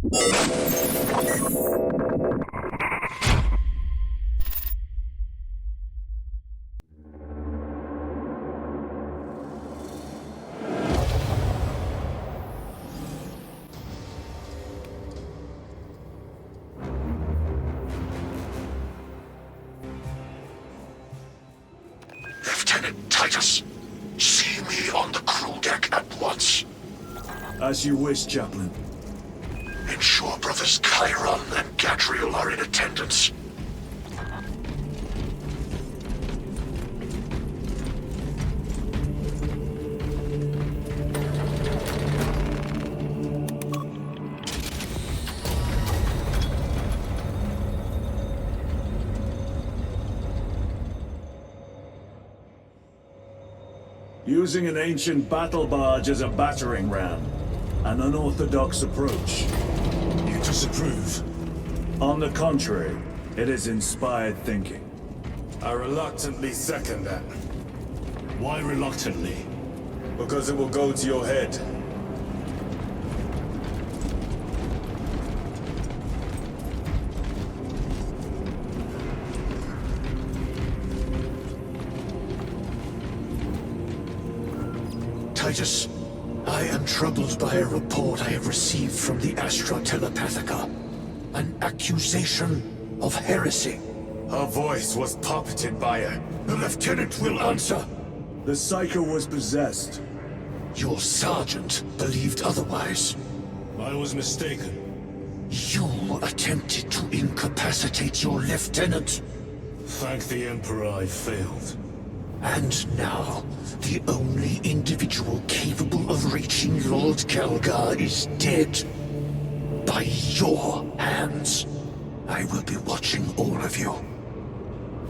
Lieutenant Titus, see me on the crew deck at once. As you wish, Chaplain. Ensure brothers Chiron and Gadriel are in attendance. Using an ancient battle barge as a battering ram. An unorthodox approach. You disapprove? On the contrary, it is inspired thinking. I reluctantly second that. Why reluctantly? Because it will go to your head. Titus, I am troubled by a report I have received from the Astra Telepathica. An accusation of heresy. Her voice was puppeted by her. The lieutenant will answer. The Psycho was possessed. Your sergeant believed otherwise. I was mistaken. You attempted to incapacitate your lieutenant. Thank the Emperor I failed. And now, the only individual capable of reaching Lord Kelgar is dead. By your hands. I will be watching all of you.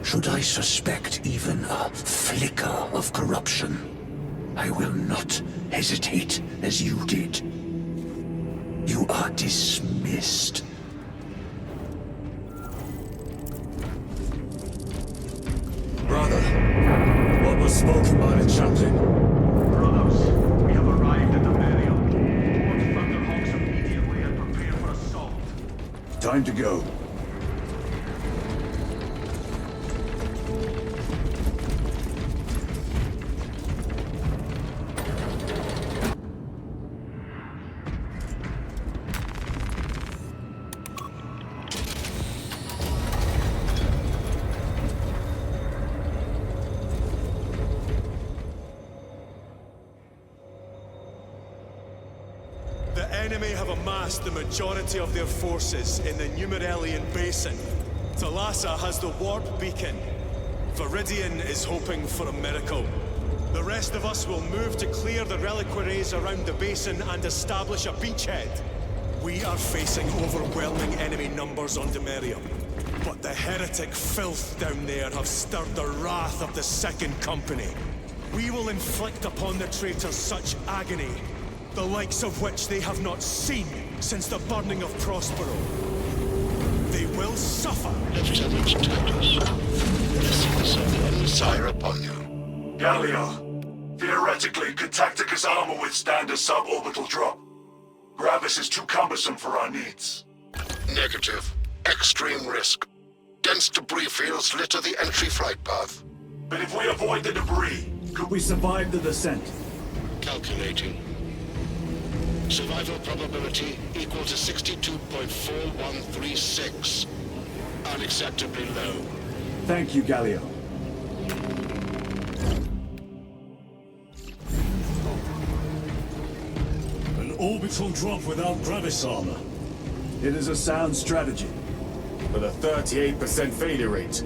Should I suspect even a flicker of corruption, I will not hesitate as you did. You are dismissed. Brother, what was spoken by the chaplain? Brothers, we have arrived at the burial. Board Thunderhawks immediately and prepare for assault. Time to go. The enemy have amassed the majority of their forces in the Numeralian Basin. Thalassa has the warp beacon. Viridian is hoping for a miracle. The rest of us will move to clear the reliquaries around the basin and establish a beachhead. We are facing overwhelming enemy numbers on Demerium. But the heretic filth down there have stirred the wrath of the Second Company. We will inflict upon the traitors such agony, the likes of which they have not seen since the burning of Prospero. They will suffer. Lieutenant Titus, blessings of the Messiah upon you. Gallia, theoretically, could Tactica's armor withstand a suborbital drop? Gravis is too cumbersome for our needs. Negative. Extreme risk. Dense debris fields litter the entry flight path. But if we avoid the debris, could we survive the descent? Calculating. Survival probability equal to 62.4136. Unacceptably low. Thank you, Gallia. An orbital drop without Gravis armor. It is a sound strategy. With a 38% failure rate.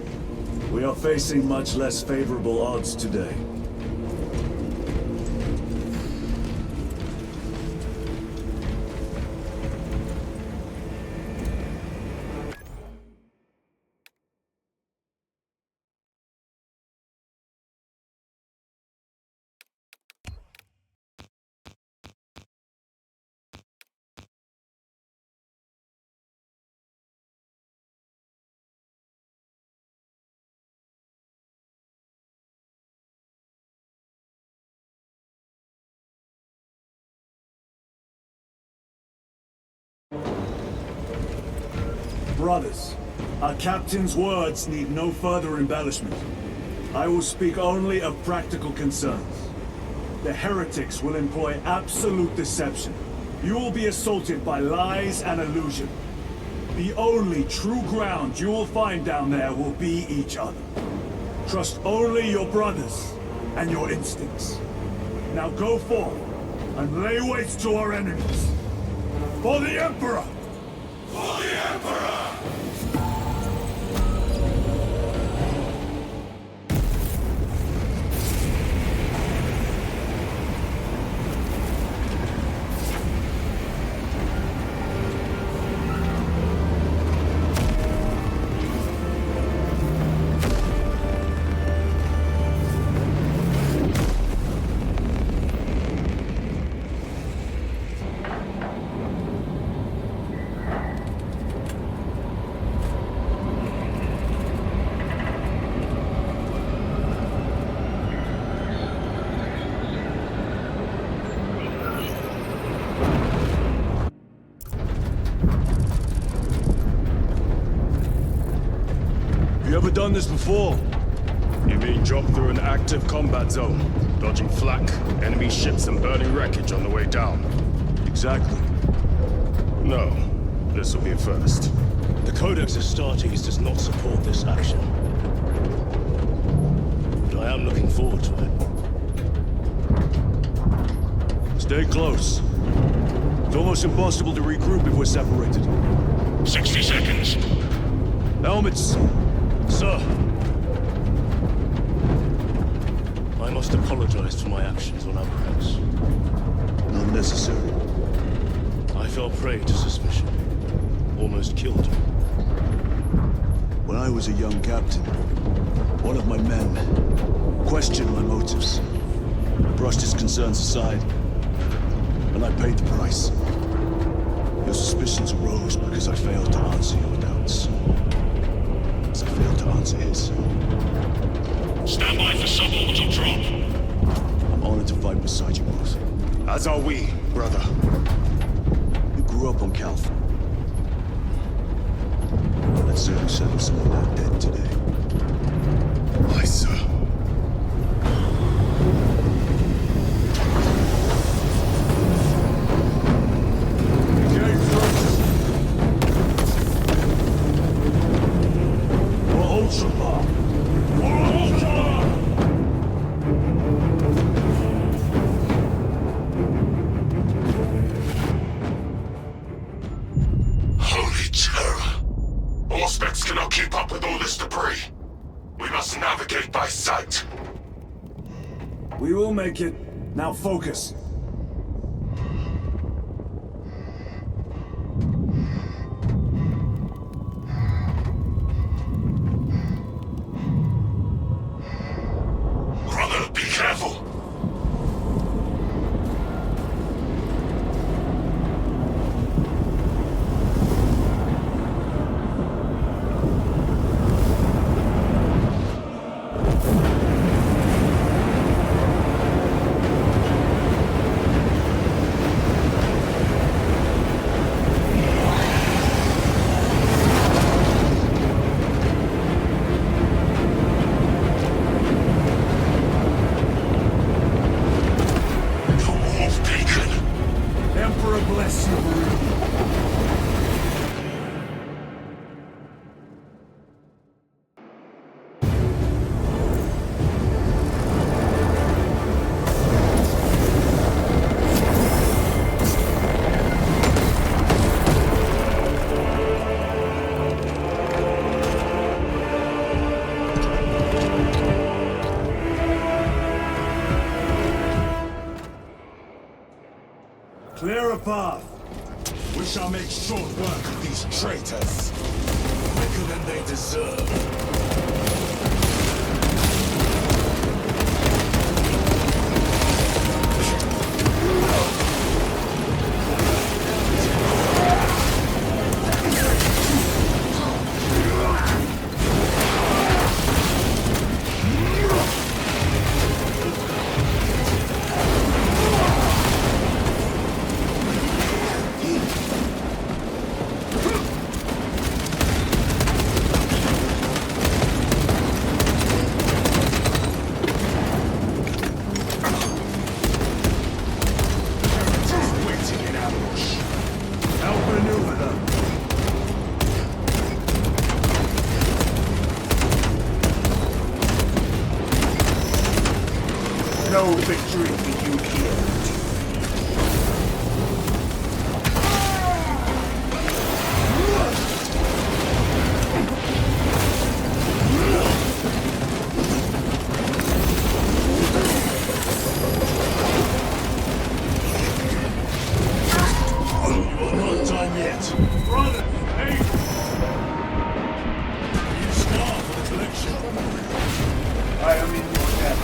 We are facing much less favorable odds today. Brothers, our captain's words need no further embellishment. I will speak only of practical concerns. The heretics will employ absolute deception. You will be assaulted by lies and illusion. The only true ground you will find down there will be each other. Trust only your brothers and your instincts. Now go forth and lay waste to our enemies. For the Emperor! For the Emperor! You ever done this before? You mean drop through an active combat zone, dodging flak, enemy ships and burning wreckage on the way down? Exactly. No. This will be a first. The Codex Astartes does not support this action. But I am looking forward to it. Stay close. It's almost impossible to regroup if we're separated. 60 seconds. Helmets! Sir! I must apologize for my actions on Abrams. Unnecessary. I fell prey to suspicion. Almost killed you. When I was a young captain, one of my men questioned my motives. I brushed his concerns aside, and I paid the price. Your suspicions arose because I failed to answer your doubts. As I failed to answer his. Stand by for suborbital drop. I'm honored to fight beside you both. As are we, brother. You grew up on Calth. That certainly settles some of that dead today. Aye, sir. Holy terror! Auspex cannot keep up with all this debris. We must navigate by sight. We will make it. Now focus. Brother, be careful! Emperor bless you, Marine. Clear a path. We shall make short work of these traitors. Quicker than they deserve. outmaneuver them. No victory for you here. You're not done yet. Brothers, hey! You star for the collection. I am in your debt.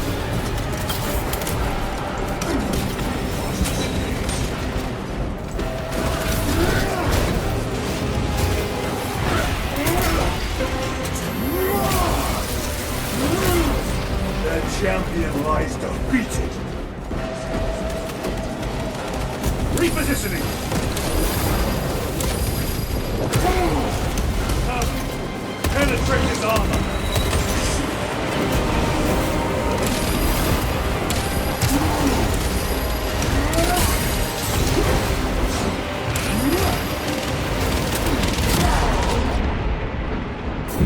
The champion lies defeated. Repositioning. Penetrate his armor.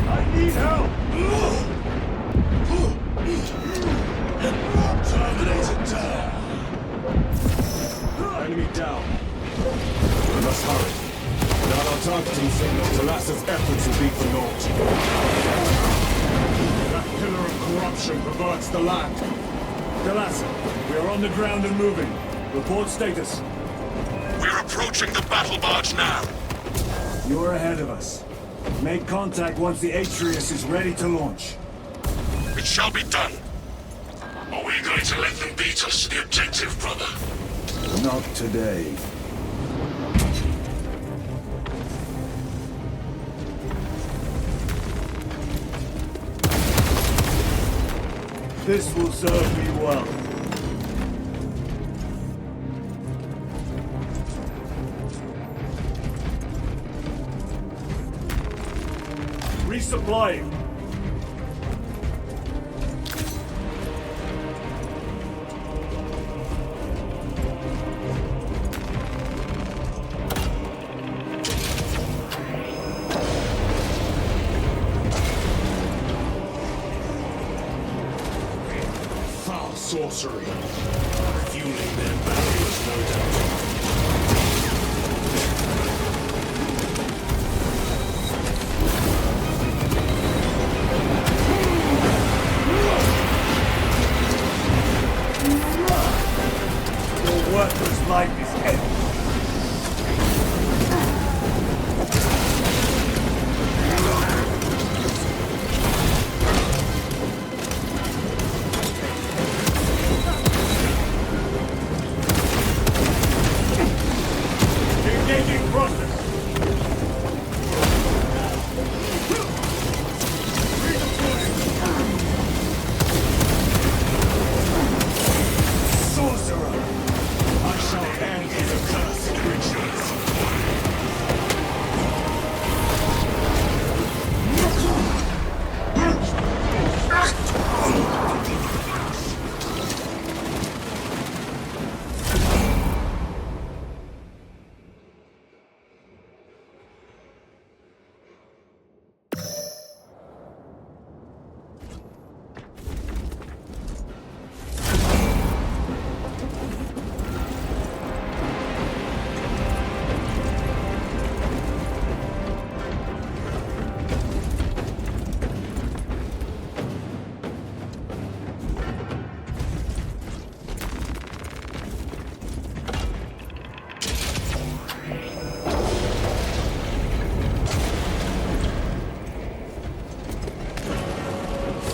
I need help. Terminator down. Enemy down. We must hurry. Without our targeting signal, Talassa's efforts will be for naught. That pillar of corruption perverts the land. Talassa, we are on the ground and moving. Report status. We're approaching the battle barge now. You are ahead of us. Make contact once the Atreus is ready to launch. It shall be done. Are we going to let them beat us to the objective, brother? Not today. This will serve me well. Resupplying. Foul sorcery. Fueling their barriers, no doubt. Your worthless life is ended. Engaging process. Sorcerer! I shall end his accursed rituals.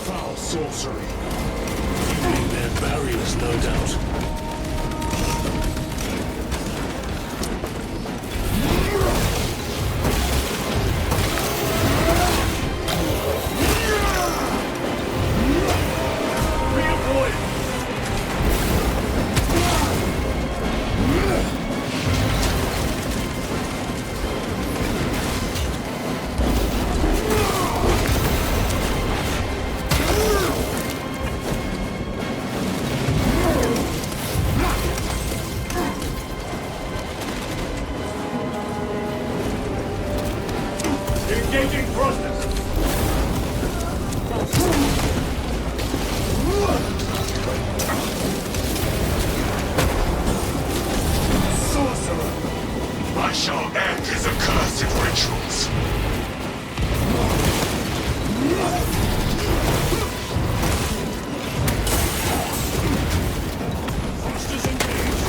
Foul sorcery. Fueling their barriers, no doubt. Engaging thrusters! Sorcerer! I shall end his accursed rituals. Thrusters engaged.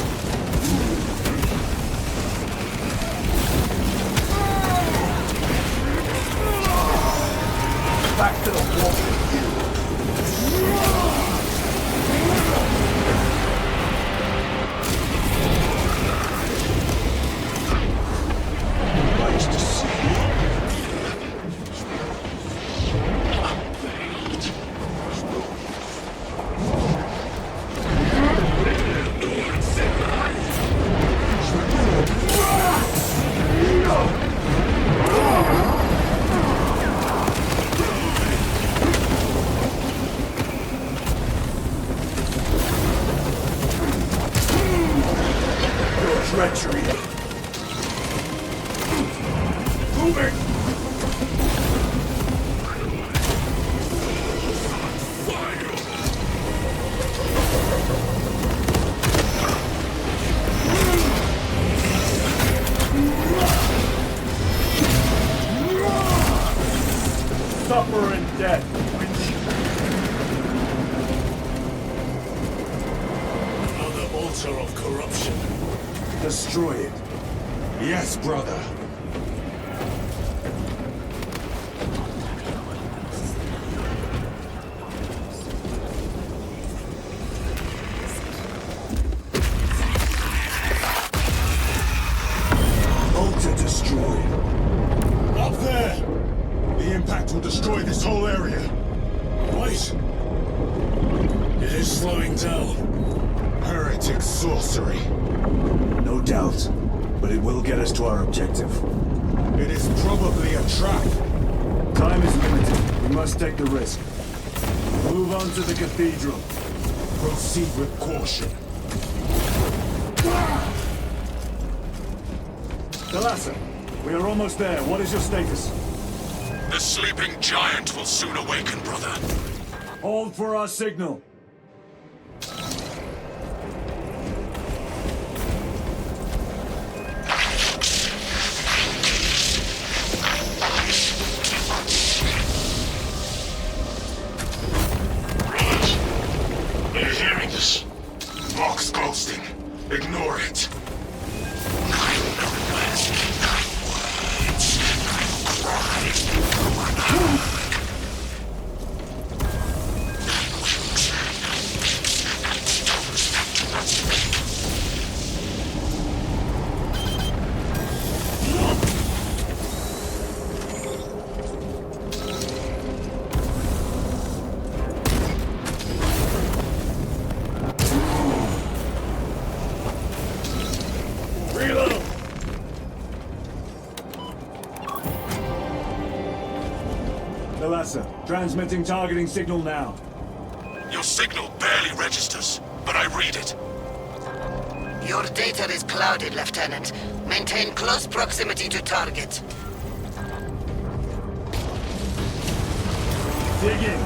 Back to the wall with you! Nice to see you. Your treachery! Moving! Suffer in death! Another altar of corruption. Destroy it. Yes, brother. Altar destroyed. Up there! The impact will destroy this whole area. Wait! It is slowing down. Heretic sorcery. No doubt, but it will get us to our objective. It is probably a trap. Time is limited. We must take the risk. Move on to the cathedral. Proceed with caution. Thalassa, we are almost there. What is your status? The sleeping giant will soon awaken, brother. Hold for our signal. Are you hearing this? Vox ghosting. Ignore it. Reload! Thalassa, transmitting targeting signal now. Your signal barely registers, but I read it. Your data is clouded, Lieutenant. Maintain close proximity to target. Dig in.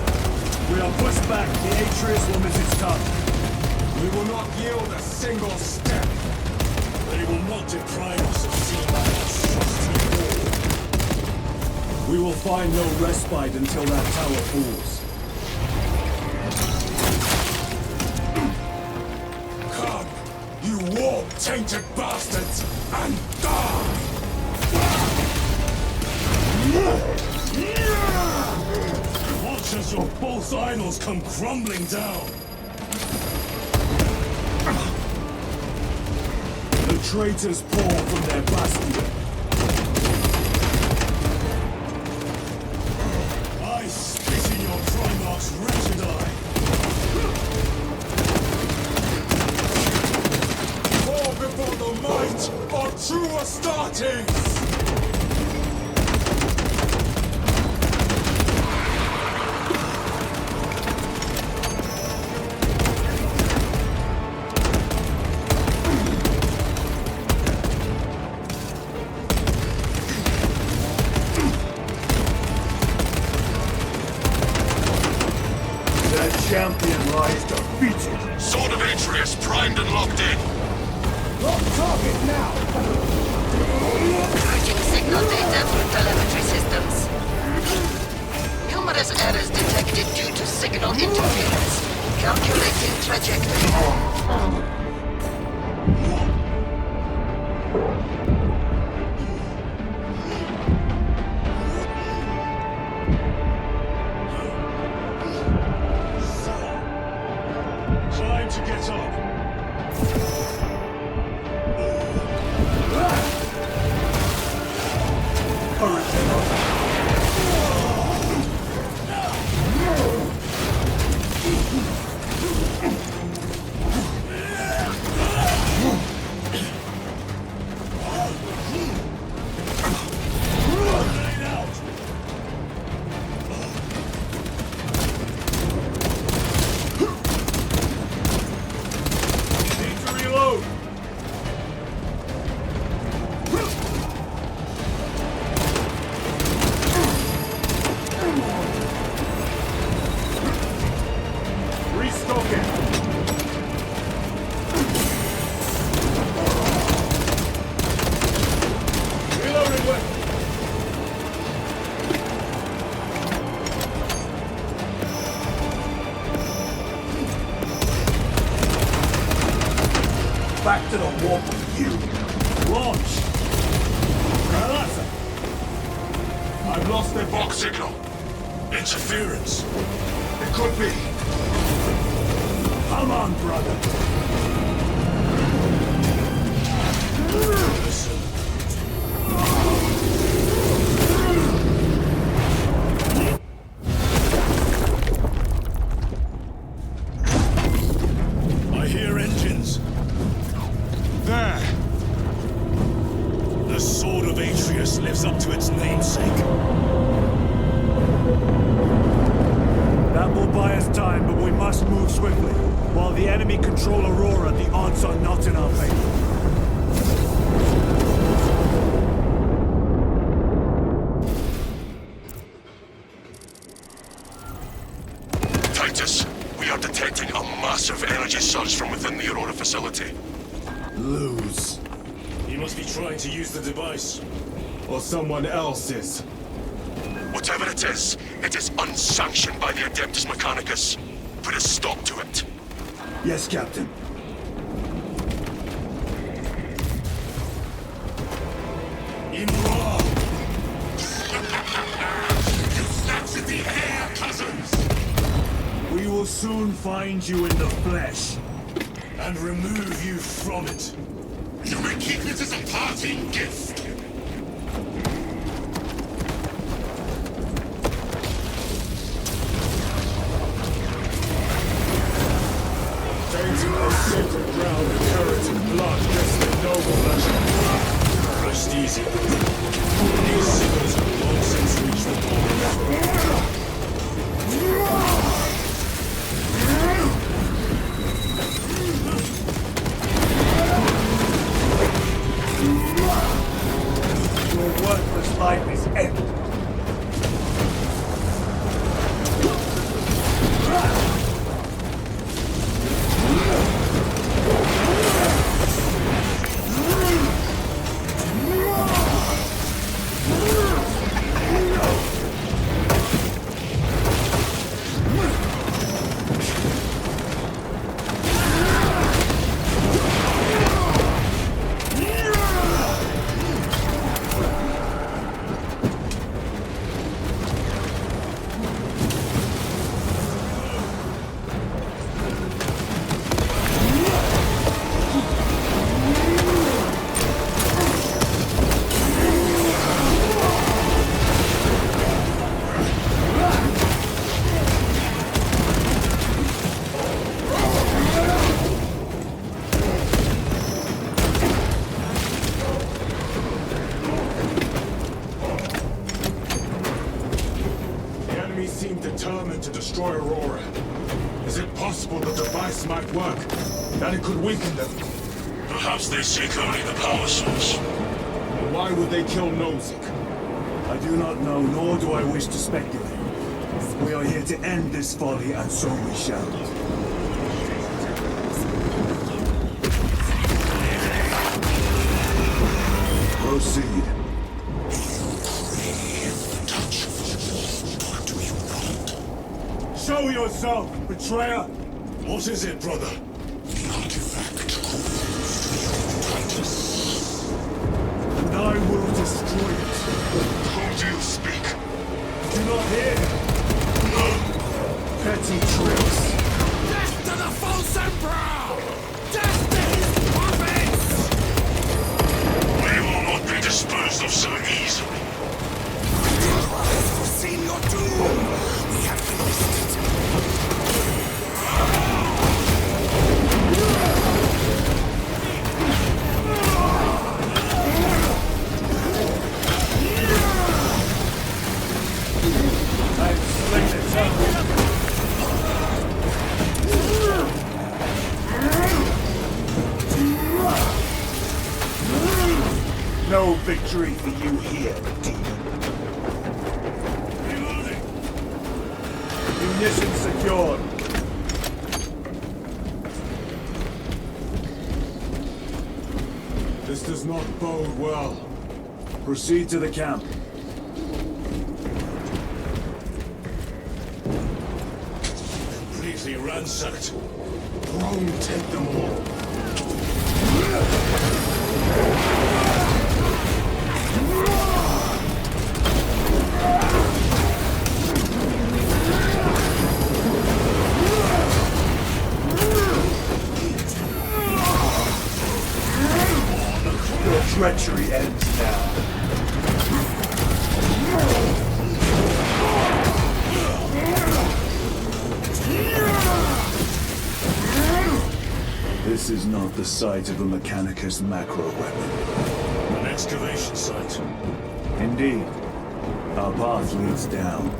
We are pushed back. The Atreus will miss its target. We will not yield a single step. They will not deprive us of seeing our trusty wall. We will find no respite until that tower falls. Come, you warp-tainted bastards, and die! Watch as your false idols come crumbling down. The traitors pour from their bastion. I spit in your Primarch's wretched eye. Fall before the might of true Astartes! champion lies defeated. Sword of Atreus primed and locked in. Lock target now! Merging signal data through telemetry systems. Numerous errors detected due to signal interference. Calculating trajectory. Time to get up! Need to reload! Restocking! Reloading weapon! Back to the warp with you! Launch! Kalasa! I've lost their Lock box. signal. Interference. It could be. Come on, brother. Listen. I hear engines. There! The Sword of Atreus lives up to its namesake. That will buy us time, but we must move swiftly. While the enemy control Aurora, the odds are not in our favor. Titus, we are detecting a massive energy surge from within the Aurora facility. Lose. He must be trying to use the device. Or someone else is. Whatever it is unsanctioned by the Adeptus Mechanicus. Put a stop to it. Yes, Captain. Imra! You snatched at the air, cousins! We will soon find you in the flesh. And remove you from it. You may keep it as a parting gift. Tainting our sacred ground, inheriting blood, destined noble legend. Rest easy. These signals have long since reached the border. Your worthless life is ended. Seem determined to destroy Aurora. Is it possible the device might work? That it could weaken them? Perhaps they seek only the power source. And why would they kill Nozick? I do not know, nor do I wish to speculate. We are here to end this folly, and so we shall. Proceed. Show yourself, betrayer! What is it, brother? The artifact calls Titus. And I will destroy it. Who do you speak? Do not hear? Petty tricks. Death to the false emperor! Death to his puppets! We will not be disposed of so easily. You have foreseen your doom! We have finished it! I've slain it. No victory for you here, demon. Reloading. Munitions secured. This does not bode well. Proceed to the camp. Completely ransacked. Rome take them all. Your treachery ends now. This is not the site of a Mechanicus macro weapon. An excavation site. Indeed. Our path leads down.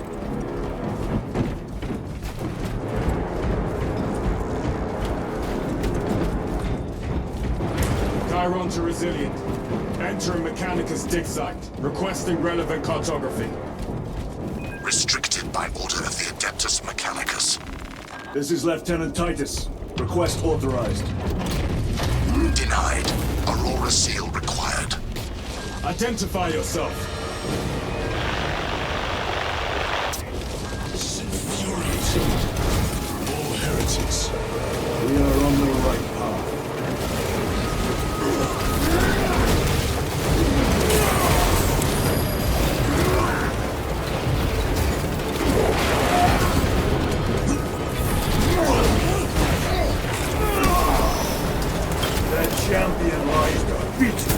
Chiron to Resilient. Entering Mechanicus dig site. Requesting relevant cartography. Restricted by order of the Adeptus Mechanicus. This is Lieutenant Titus. Request authorized. Denied. Aurora seal required. Identify yourself. This infuriates all heretics. We are on the right path. That champion lies defeated.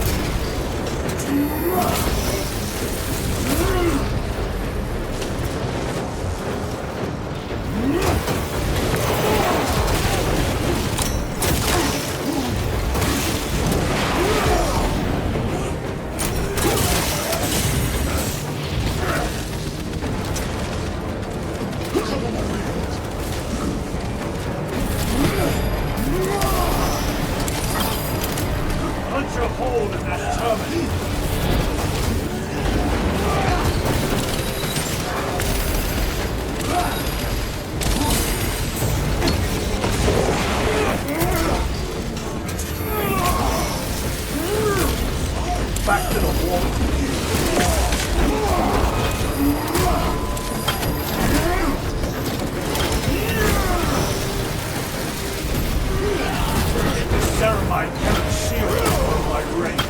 Punch a hole in that terminal. Back to the wall. Ceramide cannot shield from my range.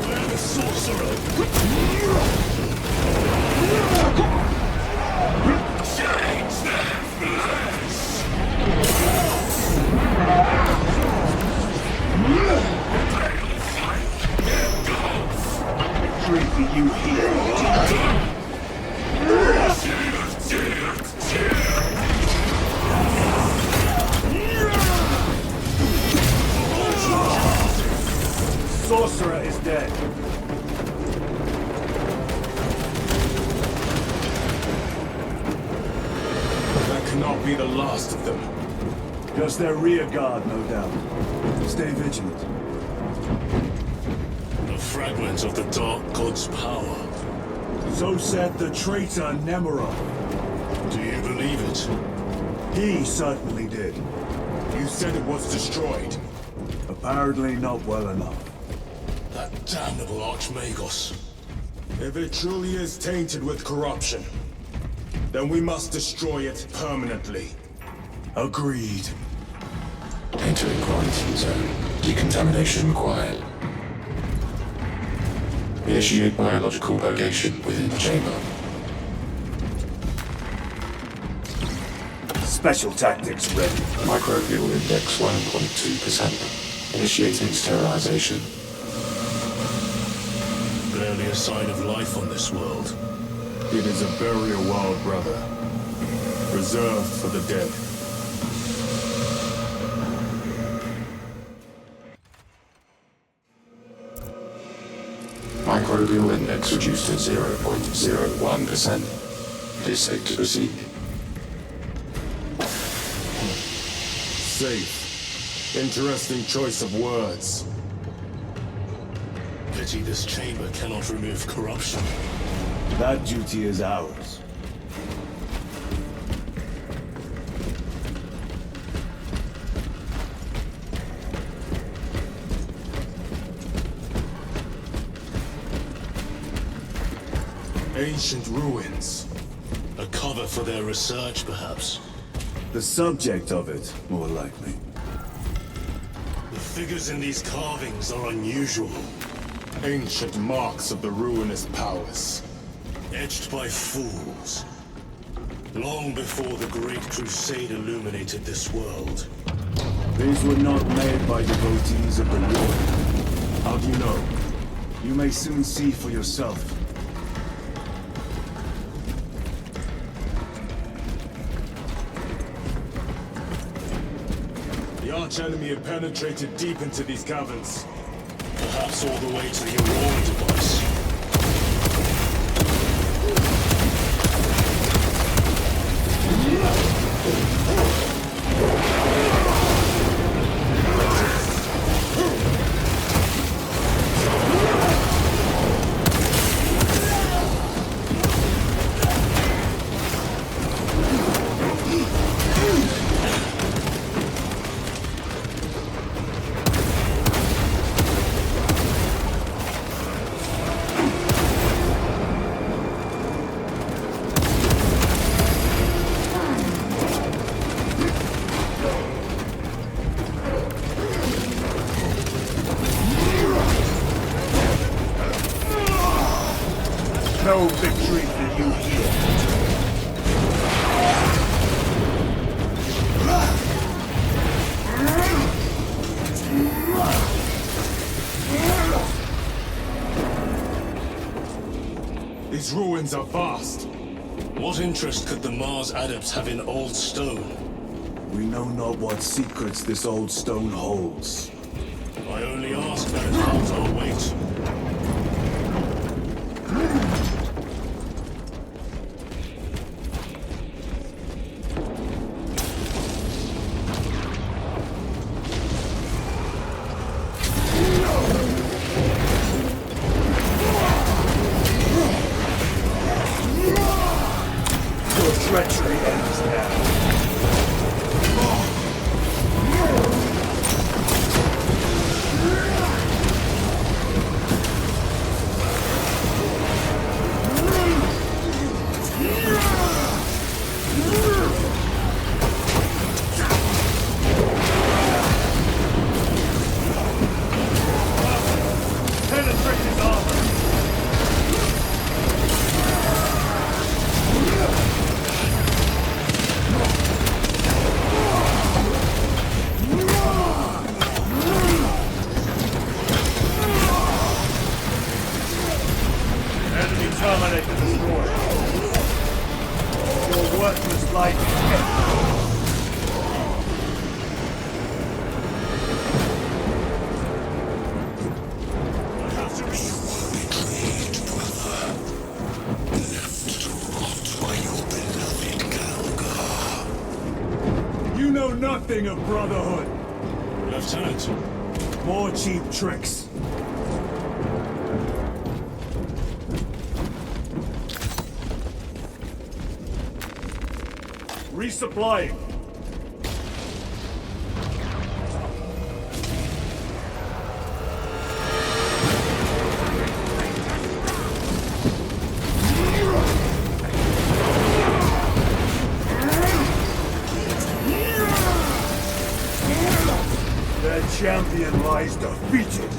Where the sorcerer? Change their flesh! Victory for you here. Sorcerer is dead. be the last of them. Just their rear guard, no doubt. Stay vigilant. A fragment of the Dark God's power. So said the traitor Nemorov. Do you believe it? He certainly did. You said it was destroyed. Apparently not well enough. That damnable Archmagos. If it truly is tainted with corruption, then we must destroy it permanently. Agreed. Entering quarantine zone. Decontamination required. Initiate biological purgation within the chamber. Special tactics ready. Microbial index 1.2%. Initiating sterilization. Barely a sign of life on this world. It is a burial world, brother. Reserved for the dead. Microbial index reduced to 0.01%. It is safe to proceed. Safe. Interesting choice of words. Pity this chamber cannot remove corruption. That duty is ours. Ancient ruins. A cover for their research, perhaps. The subject of it, more likely. The figures in these carvings are unusual. Ancient marks of the ruinous powers. Etched by fools. Long before the Great Crusade illuminated this world. These were not made by devotees of the Lord. How do you know? You may soon see for yourself. The arch-enemy had penetrated deep into these caverns. Perhaps all the way to the Aurora device. No victory for you here. These ruins are vast. What interest could the Mars adepts have in old stone? We know not what secrets this old stone holds. I only ask that it holds our weight. Your treachery ends now. Penetrate his armor. Enemy terminated destroyed. Your worthless life is ended. nothing of Brotherhood. Lieutenant, More cheap tricks. Resupplying. Their champion lies defeated.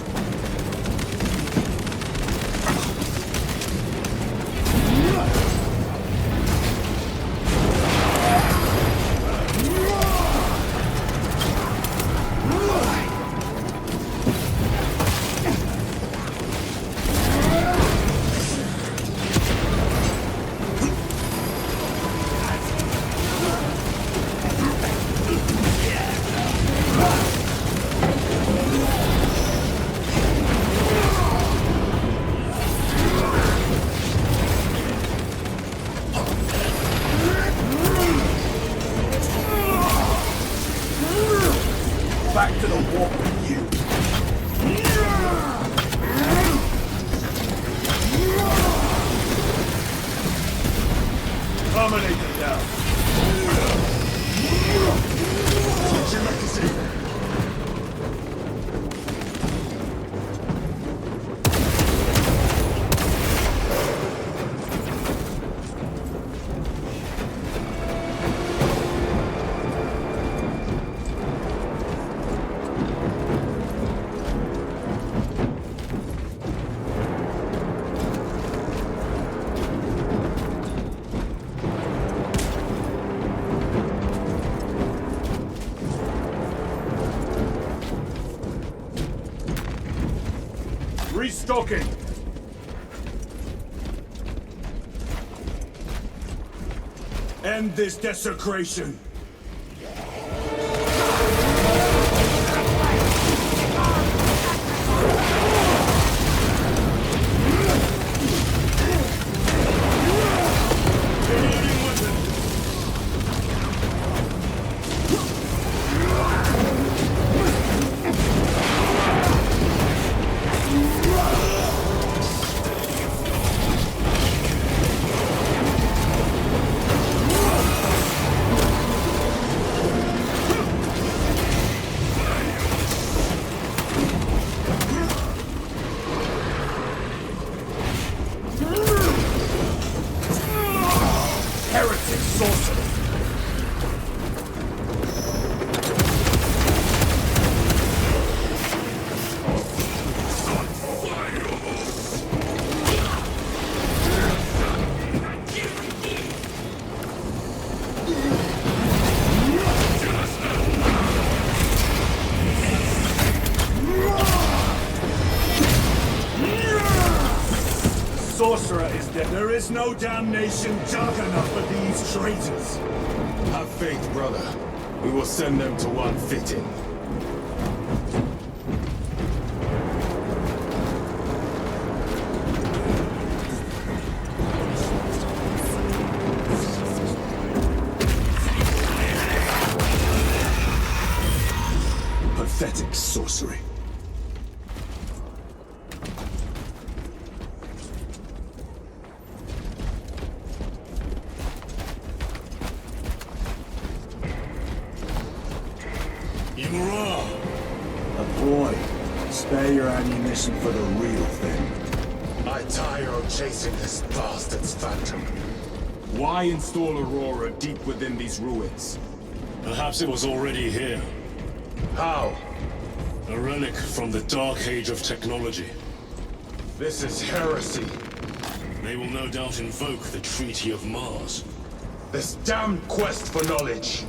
Back to the warp with you. Terminate them down. Switch your magazine. Restocking! End this desecration! Heretic sorcerer! Sorcerer is dead. There is no damnation dark enough for these traitors. Have faith, brother. We will send them to one fitting. Pathetic sorcery. A boy. Spare your ammunition for the real thing. I tire of chasing this bastard's phantom. Why install Aurora deep within these ruins? perhaps it was already here. How? A relic from the Dark Age of technology. This is heresy. They will no doubt invoke the Treaty of Mars. This damned quest for knowledge.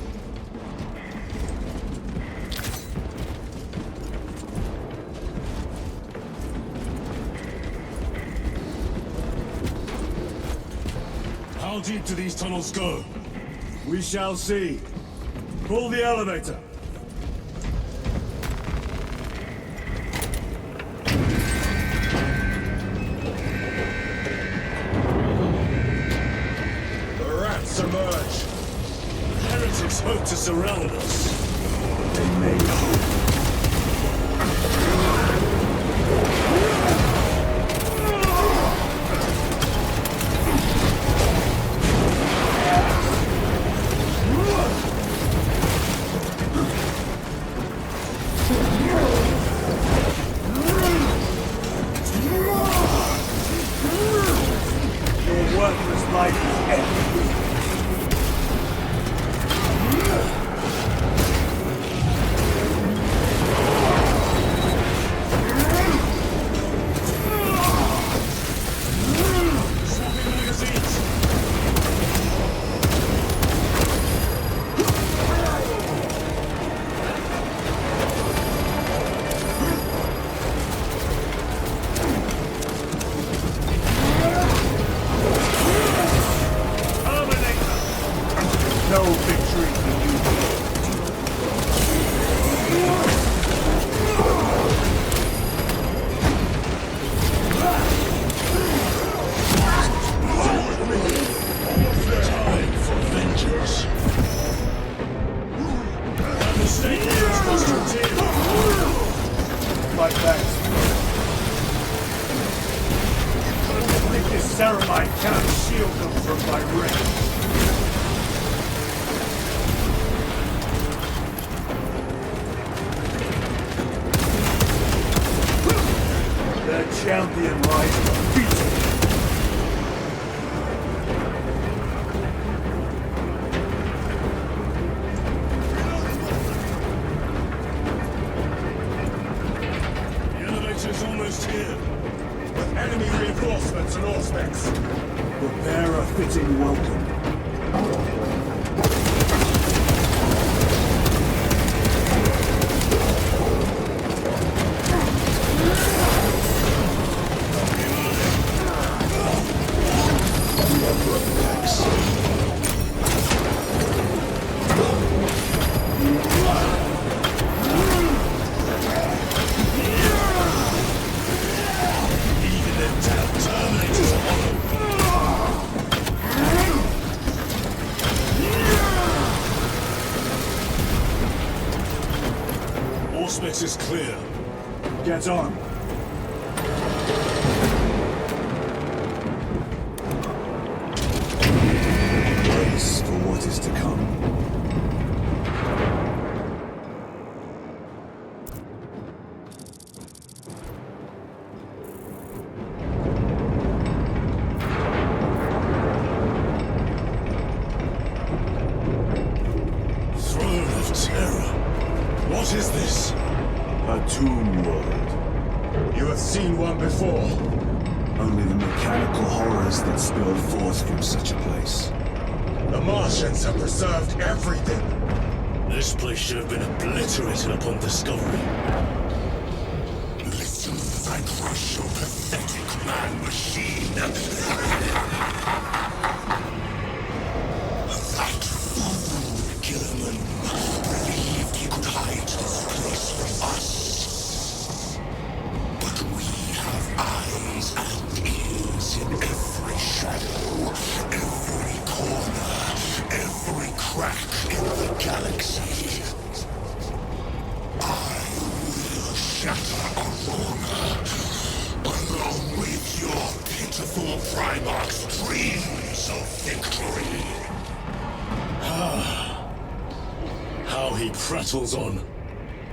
How deep do these tunnels go? We shall see. Pull the elevator. The rats emerge. Heretics smoke to surround us. They may hope. Your worthless life is ended. No victory for you. Time for vengeance. That mistake was constructive. Fight back. Think this ceramite cannot shield them from my ring. Their champion lies defeated. The elevator's almost here. With enemy reinforcements and aspects. Prepare a fitting welcome. Auspex is clear. Get on. Brace for what is to come. Throne of Terror. What is this? A tomb world. You have seen one before. Only the mechanical horrors that spill forth from such a place. The Martians have preserved everything. This place should have been obliterated upon discovery. Listen as I crush your pathetic man-machine. That fool, Gilliman, believed he could hide this place from us. But we have eyes and ears in every shadow, every corner, every crack in the galaxy. I will shatter Aurora, along with your pitiful Primarch's dreams of victory. How he prattles on.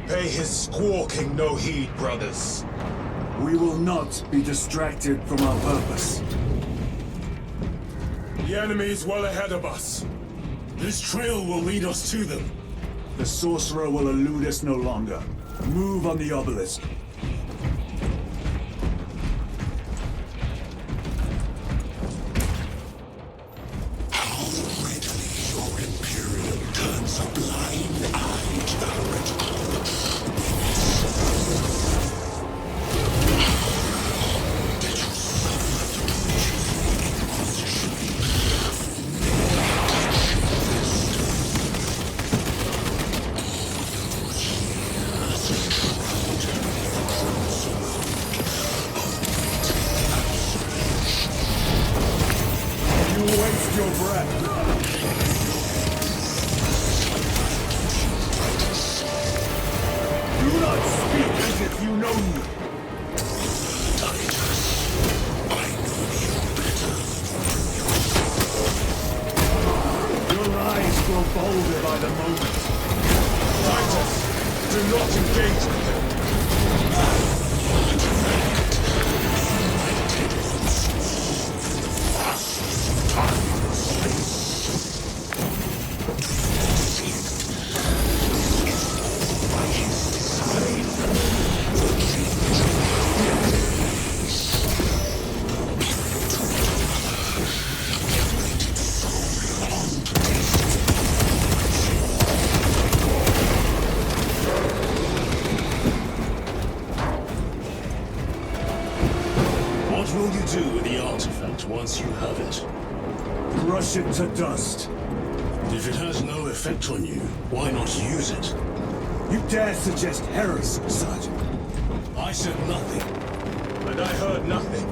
Pay his squawking no heed, brothers. We will not be distracted from our purpose. The enemy is well ahead of us. This trail will lead us to them. The sorcerer will elude us no longer. Move on the obelisk. How readily your Imperium turns a blind eye to the heretical. Did you suffer the Inquisition? You waste your breath. not engage with them. What will you do with the artifact once you have it? Crush it to dust. If it has no effect on you, why not use it? You dare suggest heresy, Sergeant? I said nothing. And I heard nothing.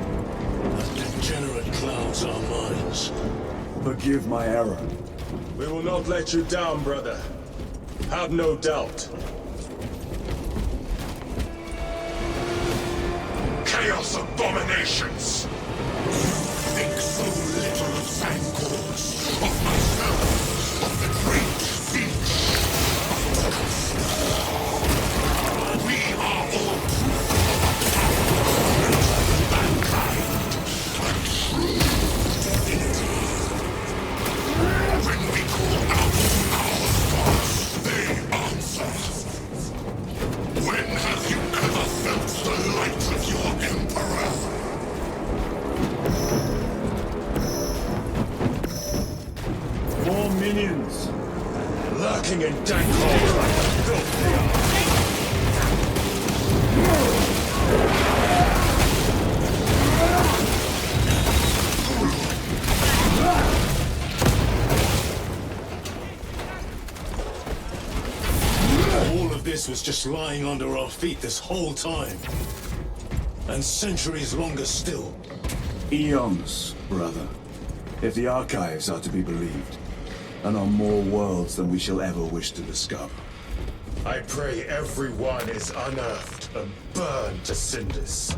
That degenerate clouds our minds. Forgive my error. We will not let you down, brother. Have no doubt. Chaos abominations! Think so little of Sancors, of myself, of the great beach. We are all proof of mankind, a true divinity. When we call out our gods, they answer. When have you ever felt the light of your Emperor? More minions. Lurking in dank holes like the filth they are. All of this was just lying under our feet this whole time. And centuries longer still. Eons, brother. If the archives are to be believed. And on more worlds than we shall ever wish to discover. I pray everyone is unearthed and burned to cinders.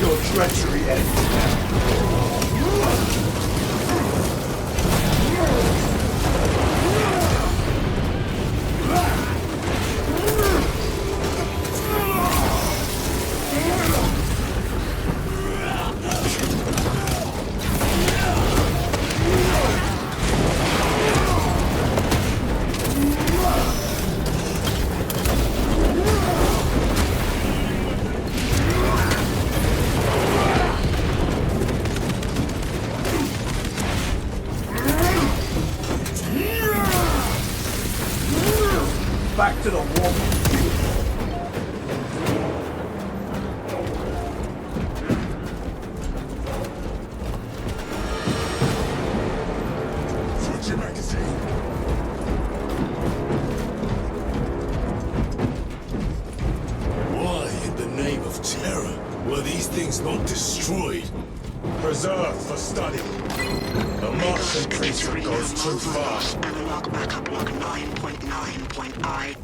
Your treachery ends now. Back to the wall. Shoot your magazine. Why, in the name of terror, were these things not destroyed? Preserved for study. The Martian priesthood goes too far. Analog backup log 9.9.I.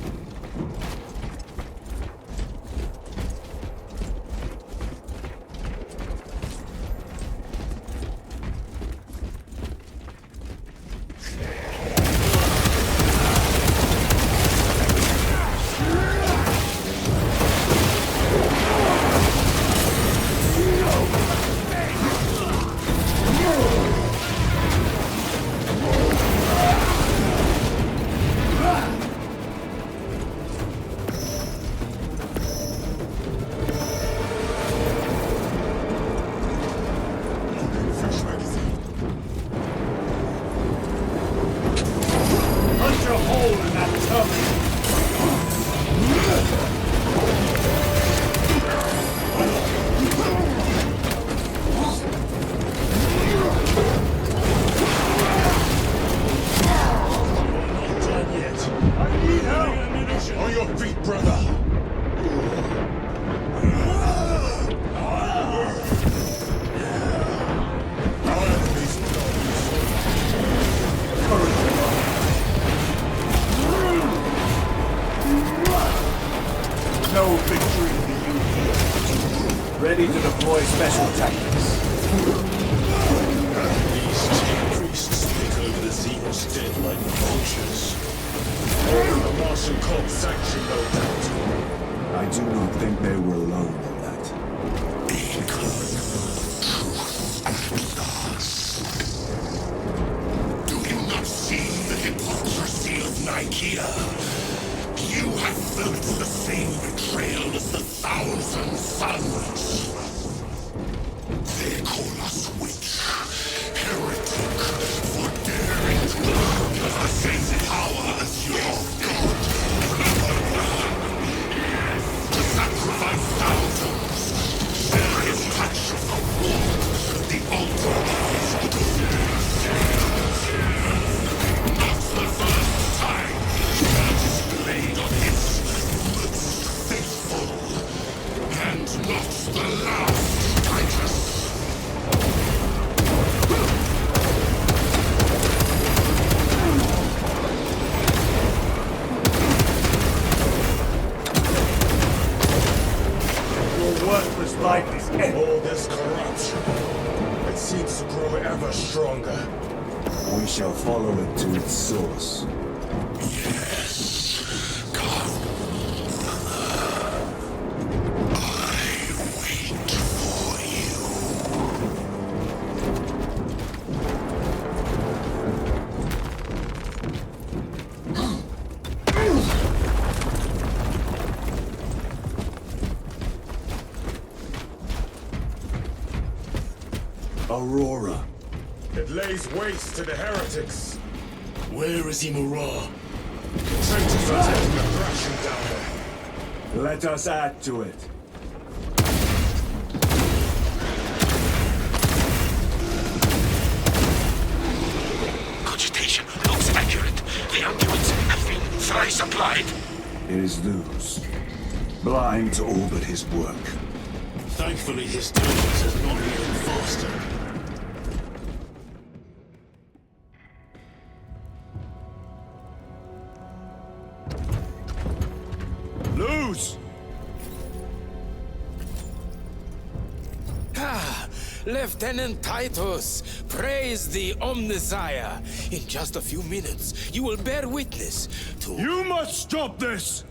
special tactics. These chief priests pick over the Xenos dead like vultures. The Martian cult sanction, no doubt. I do not think they were alone in that. Do you not see the hypocrisy of Nicaea? You have felt the same betrayal as the Thousand Suns. They call us witch, heretic, for daring to have the same power as your god. To sacrifice thousands, share his touch of the war, the altar of his goodness. Not the first time that is blade of his most faithful, and not the last, Titus. Your worthless life is ended. All this corruption, it seems to grow ever stronger. We shall follow it to its source. Aurora. It lays waste to the heretics. Where is Imura? Traitors are taking a thrashing down there. Let us add to it. Cogitation looks accurate. The antidotes have been thrice applied. It is Luz. Blind to all but his work. Thankfully, his diligence has not been faster. Lose! Lieutenant Titus, praise the Omnissiah. In just a few minutes, you will bear witness to... You must stop this!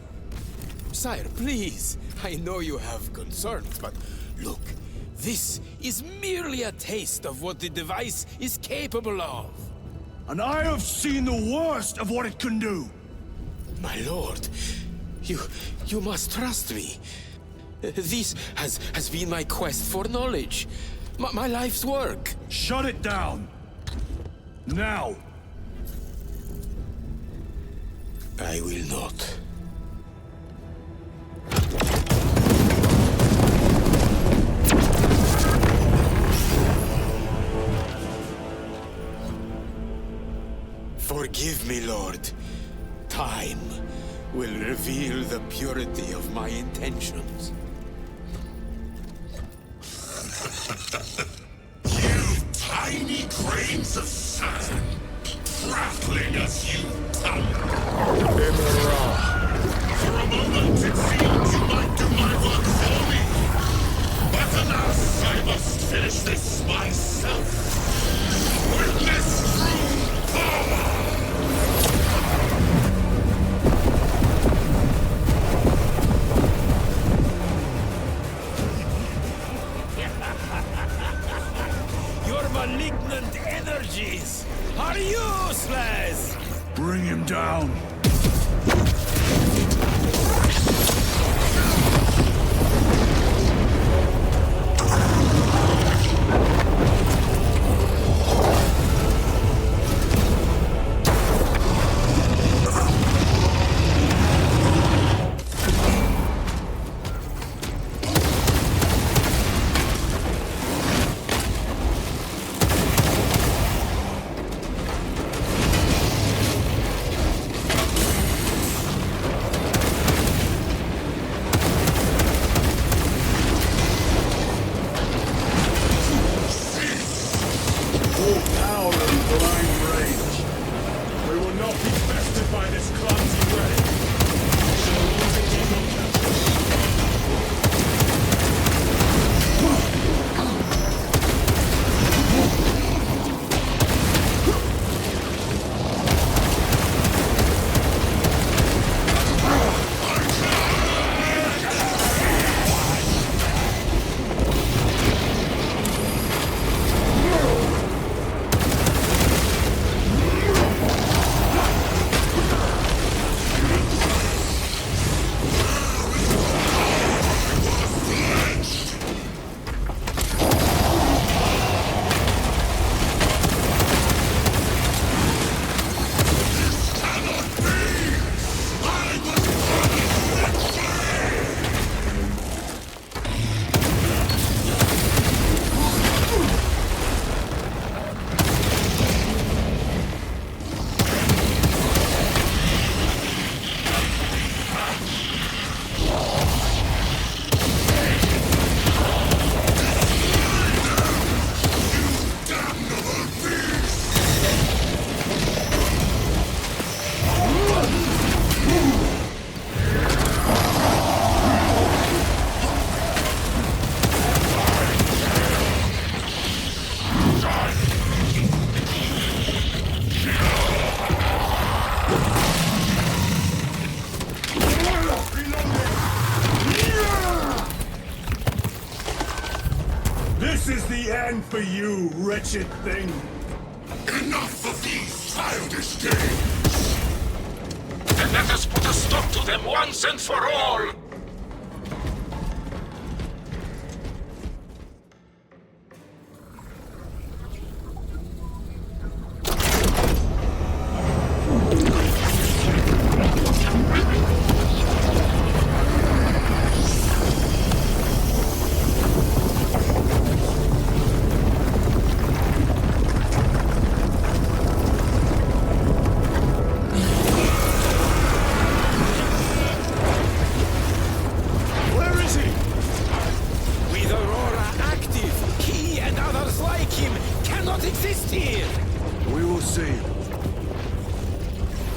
Sire, please. I know you have concerns, but look, this is merely a taste of what the device is capable of. And I have seen the worst of what it can do! My lord, you must trust me. This has been my quest for knowledge. My life's work. Shut it down! Now! I will not. Forgive me, Lord. Time will reveal the purity of my intentions. You tiny grains of sand, prattling as you tumble. For a moment it seemed you might do my work for me. But alas, I must finish this myself. Witness true power! Your malignant energies are useless! Bring him down! And for you, wretched thing. Enough of these childish games! And let us put a stop to them once and for all! Exist here! We will see.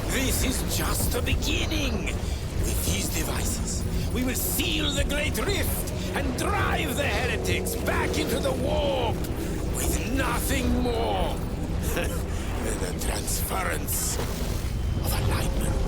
This is just the beginning. With these devices, we will seal the Great Rift and drive the heretics back into the warp with nothing more than the transference of alignment.